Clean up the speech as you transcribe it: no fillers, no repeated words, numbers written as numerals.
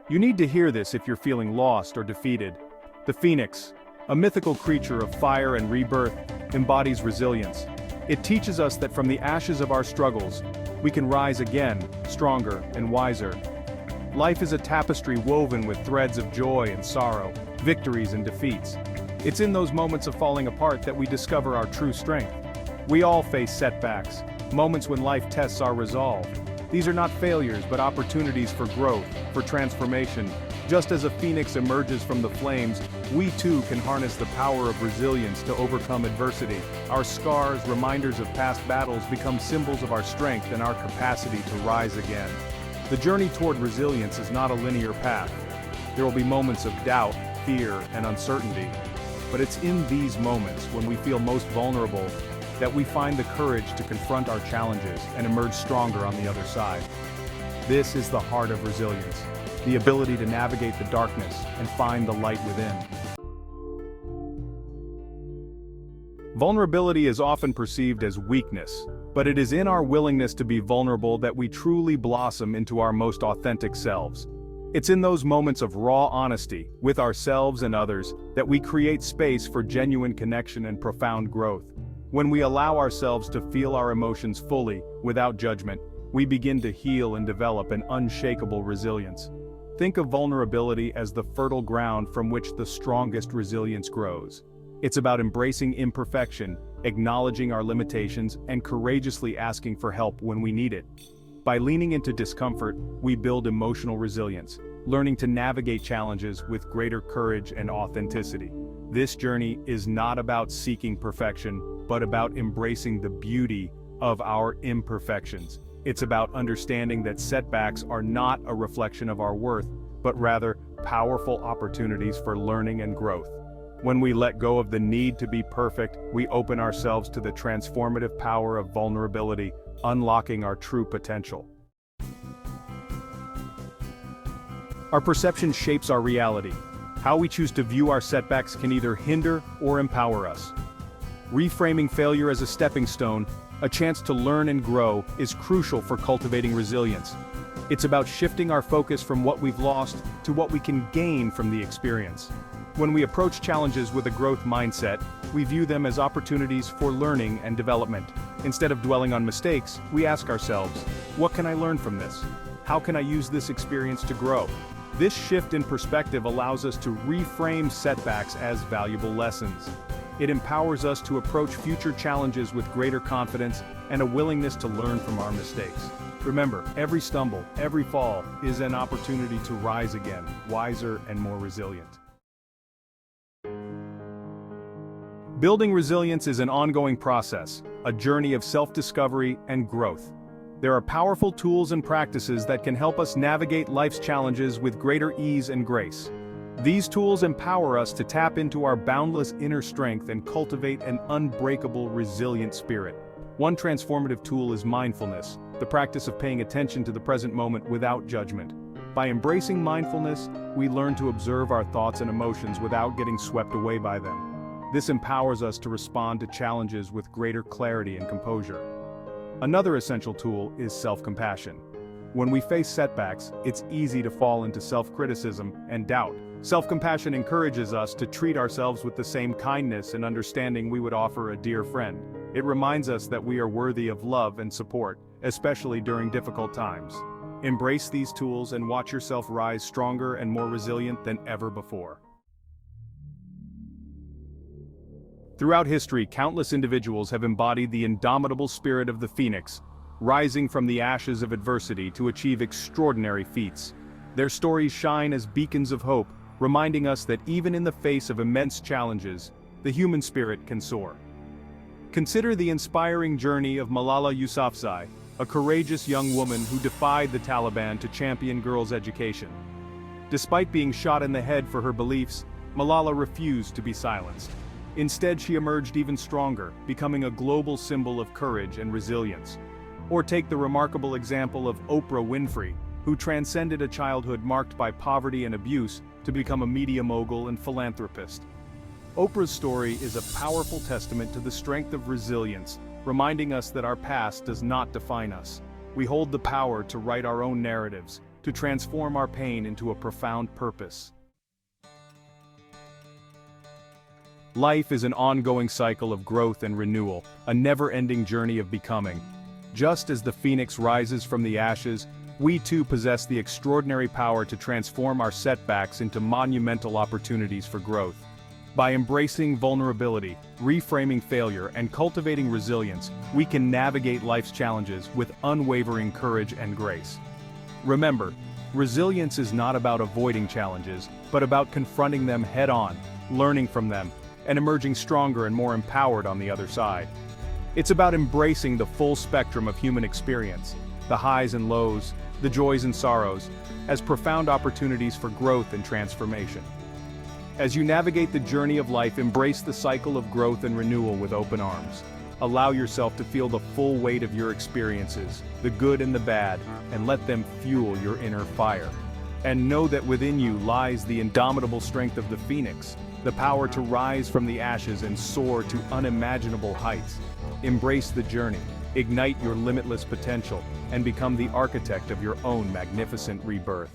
You need to hear this if you're feeling lost or defeated. The phoenix, a mythical creature of fire and rebirth, embodies resilience. It teaches us that from the ashes of our struggles, we can rise again, stronger and wiser. Life is a tapestry woven with threads of joy and sorrow, victories and defeats. It's in those moments of falling apart that we discover our true strength. We all face setbacks, moments when life tests our resolve. These are not failures but opportunities for growth, for transformation. Just as a phoenix emerges from the flames, we too can harness the power of resilience to overcome adversity. Our scars, reminders of past battles, become symbols of our strength and our capacity to rise again. The journey toward resilience is not a linear path. There will be moments of doubt, fear, and uncertainty. But it's in these moments, when we feel most vulnerable, that we find the courage to confront our challenges and emerge stronger on the other side. This is the heart of resilience, the ability to navigate the darkness and find the light within. Vulnerability is often perceived as weakness, but it is in our willingness to be vulnerable that we truly blossom into our most authentic selves. It's in those moments of raw honesty, with ourselves and others, that we create space for genuine connection and profound growth. When we allow ourselves to feel our emotions fully, without judgment, we begin to heal and develop an unshakable resilience. Think of vulnerability as the fertile ground from which the strongest resilience grows. It's about embracing imperfection, acknowledging our limitations, and courageously asking for help when we need it. By leaning into discomfort, we build emotional resilience, learning to navigate challenges with greater courage and authenticity. This journey is not about seeking perfection, but about embracing the beauty of our imperfections. It's about understanding that setbacks are not a reflection of our worth, but rather powerful opportunities for learning and growth. When we let go of the need to be perfect, we open ourselves to the transformative power of vulnerability, unlocking our true potential. Our perception shapes our reality. How we choose to view our setbacks can either hinder or empower us. Reframing failure as a stepping stone, a chance to learn and grow, is crucial for cultivating resilience. It's about shifting our focus from what we've lost to what we can gain from the experience. When we approach challenges with a growth mindset, we view them as opportunities for learning and development. Instead of dwelling on mistakes, we ask ourselves, what can I learn from this? How can I use this experience to grow? This shift in perspective allows us to reframe setbacks as valuable lessons. It empowers us to approach future challenges with greater confidence and a willingness to learn from our mistakes. Remember, every stumble, every fall, is an opportunity to rise again, wiser and more resilient. Building resilience is an ongoing process, a journey of self-discovery and growth. There are powerful tools and practices that can help us navigate life's challenges with greater ease and grace. These tools empower us to tap into our boundless inner strength and cultivate an unbreakable, resilient spirit. One transformative tool is mindfulness, the practice of paying attention to the present moment without judgment. By embracing mindfulness, we learn to observe our thoughts and emotions without getting swept away by them. This empowers us to respond to challenges with greater clarity and composure. Another essential tool is self-compassion. When we face setbacks, it's easy to fall into self-criticism and doubt. Self-compassion encourages us to treat ourselves with the same kindness and understanding we would offer a dear friend. It reminds us that we are worthy of love and support, especially during difficult times. Embrace these tools and watch yourself rise stronger and more resilient than ever before. Throughout history, countless individuals have embodied the indomitable spirit of the phoenix, rising from the ashes of adversity to achieve extraordinary feats. Their stories shine as beacons of hope, reminding us that even in the face of immense challenges, the human spirit can soar. Consider the inspiring journey of Malala Yousafzai, a courageous young woman who defied the Taliban to champion girls' education. Despite being shot in the head for her beliefs, Malala refused to be silenced. Instead, she emerged even stronger, becoming a global symbol of courage and resilience. Or take the remarkable example of Oprah Winfrey, who transcended a childhood marked by poverty and abuse to become a media mogul and philanthropist. Oprah's story is a powerful testament to the strength of resilience, reminding us that our past does not define us. We hold the power to write our own narratives, to transform our pain into a profound purpose. Life is an ongoing cycle of growth and renewal, a never-ending journey of becoming. Just as the phoenix rises from the ashes, we too possess the extraordinary power to transform our setbacks into monumental opportunities for growth. By embracing vulnerability, reframing failure, and cultivating resilience, we can navigate life's challenges with unwavering courage and grace. Remember, resilience is not about avoiding challenges, but about confronting them head-on, learning from them, and emerging stronger and more empowered on the other side. It's about embracing the full spectrum of human experience, the highs and lows, the joys and sorrows, as profound opportunities for growth and transformation. As you navigate the journey of life, embrace the cycle of growth and renewal with open arms. Allow yourself to feel the full weight of your experiences, the good and the bad, and let them fuel your inner fire. And know that within you lies the indomitable strength of the phoenix, the power to rise from the ashes and soar to unimaginable heights. Embrace the journey, ignite your limitless potential, and become the architect of your own magnificent rebirth.